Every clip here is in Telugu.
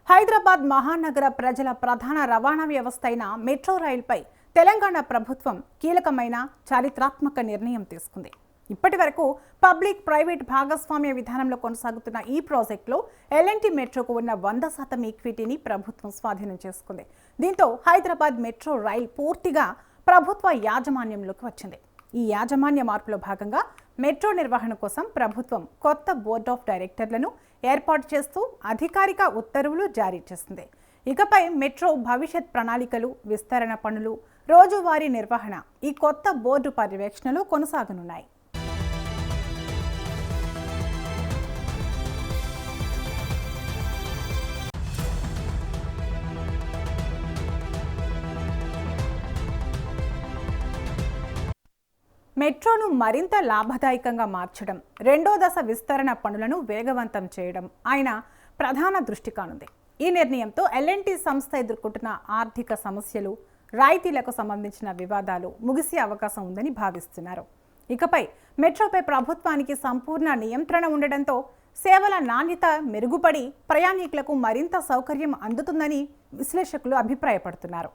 హైదరాబాద్ మహానగర ప్రజల ప్రధాన రవాణా వ్యవస్థ అయిన మెట్రో రైలుపై తెలంగాణ ప్రభుత్వం కీలకమైన చారిత్రాత్మక నిర్ణయం తీసుకుంది. ఇప్పటివరకు పబ్లిక్ ప్రైవేట్ భాగస్వామ్య విధానంలో కొనసాగుతున్న ఈ ప్రాజెక్టులో ఎల్ఎన్టీ మెట్రోకు ఉన్న 100% ఈక్విటీని ప్రభుత్వం స్వాధీనం చేసుకుంది. దీంతో హైదరాబాద్ మెట్రో రైల్ పూర్తిగా ప్రభుత్వ యాజమాన్యంలోకి వచ్చింది. ఈ యాజమాన్య మార్పులో భాగంగా మెట్రో నిర్వహణ కోసం ప్రభుత్వం కొత్త బోర్డ్ ఆఫ్ డైరెక్టర్లను ఏర్పాటు చేస్తూ అధికారిక ఉత్తర్వులు జారీ చేసింది. ఇకపై మెట్రో భవిష్యత్ ప్రణాళికలు, విస్తరణ పనులు, రోజువారీ నిర్వహణ ఈ కొత్త బోర్డు పర్యవేక్షణలో కొనసాగనున్నాయి. మెట్రోను మరింత లాభదాయకంగా మార్చడం, రెండో దశ విస్తరణ పనులను వేగవంతం చేయడం ఆయన ప్రధాన దృష్టి కానుంది. ఈ నిర్ణయంతో ఎల్ఎన్టీ సంస్థ ఎదుర్కొంటున్న ఆర్థిక సమస్యలు, రాయితీలకు సంబంధించిన వివాదాలు ముగిసే అవకాశం ఉందని భావిస్తున్నారు. ఇకపై మెట్రోపై ప్రభుత్వానికి సంపూర్ణ నియంత్రణ ఉండడంతో సేవల నాణ్యత మెరుగుపడి ప్రయాణికులకు మరింత సౌకర్యం అందుతుందని విశ్లేషకులు అభిప్రాయపడుతున్నారు.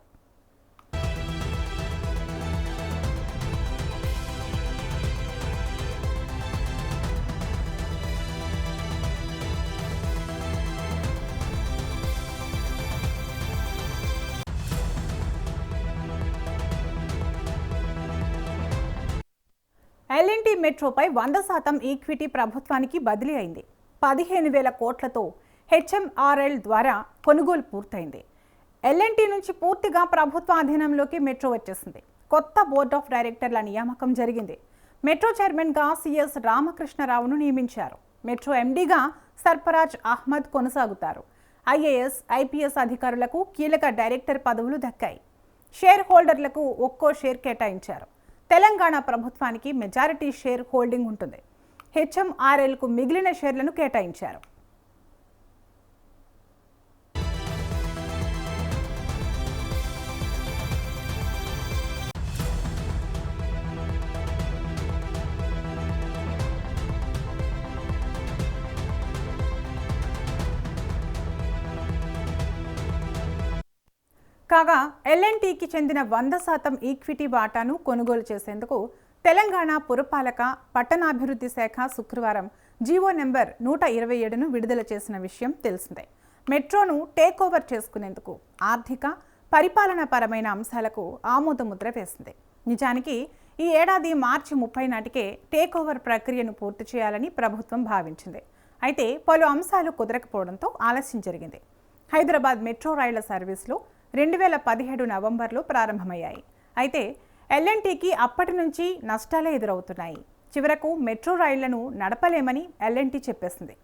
ఎల్ఎన్టీ మెట్రోపై 100% ఈక్విటీ ప్రభుత్వానికి బదిలీ అయింది. 15,000 కోట్లతో హెచ్ఎంఆర్ఎల్ ద్వారా కొనుగోలు పూర్తయింది. ఎల్ఎన్టీ నుంచి పూర్తిగా ప్రభుత్వ అధీనంలోకి మెట్రో వచ్చేసింది. కొత్త బోర్డ్ ఆఫ్ డైరెక్టర్ల నియామకం జరిగింది. మెట్రో చైర్మన్గా సిఎస్ రామకృష్ణరావును నియమించారు. మెట్రో ఎండీగా సర్ఫరాజ్ అహ్మద్ కొనసాగుతారు. ఐఏఎస్, ఐపీఎస్ అధికారులకు కీలక డైరెక్టర్ పదవులు దక్కాయి. షేర్ హోల్డర్లకు ఒక్కో షేర్ కేటాయించారు. తెలంగాణ ప్రభుత్వానికి మెజారిటీ షేర్ హోల్డింగ్ ఉంటుంది. హెచ్ఎంఆర్ఎల్కు మిగిలిన షేర్లను కేటాయించారు. కాగా ఎల్ఎన్టీకి చెందిన 100% ఈక్విటీ వాటాను కొనుగోలు చేసేందుకు తెలంగాణ పురపాలక పట్టణాభివృద్ధి శాఖ శుక్రవారం జీవో నెంబర్ 127ను విడుదల చేసిన విషయం తెలిసిందే. మెట్రోను టేక్ ఓవర్ చేసుకునేందుకు ఆర్థిక, పరిపాలనాపరమైన అంశాలకు ఆమోదముద్ర వేసింది. నిజానికి ఈ ఏడాది మార్చి 30 నాటికే టేక్ ఓవర్ ప్రక్రియను పూర్తి చేయాలని ప్రభుత్వం భావించింది. అయితే పలు అంశాలు కుదరకపోవడంతో ఆలస్యం జరిగింది. హైదరాబాద్ మెట్రో రైళ్ల సర్వీసులు 2017 నవంబర్లో ప్రారంభమయ్యాయి. అయితే ఎల్ఎన్టీకి అప్పటి నుంచి నష్టాలే ఎదురవుతున్నాయి. చివరకు మెట్రో రైళ్లను నడపలేమని ఎల్ఎన్టీ చెప్పేసింది.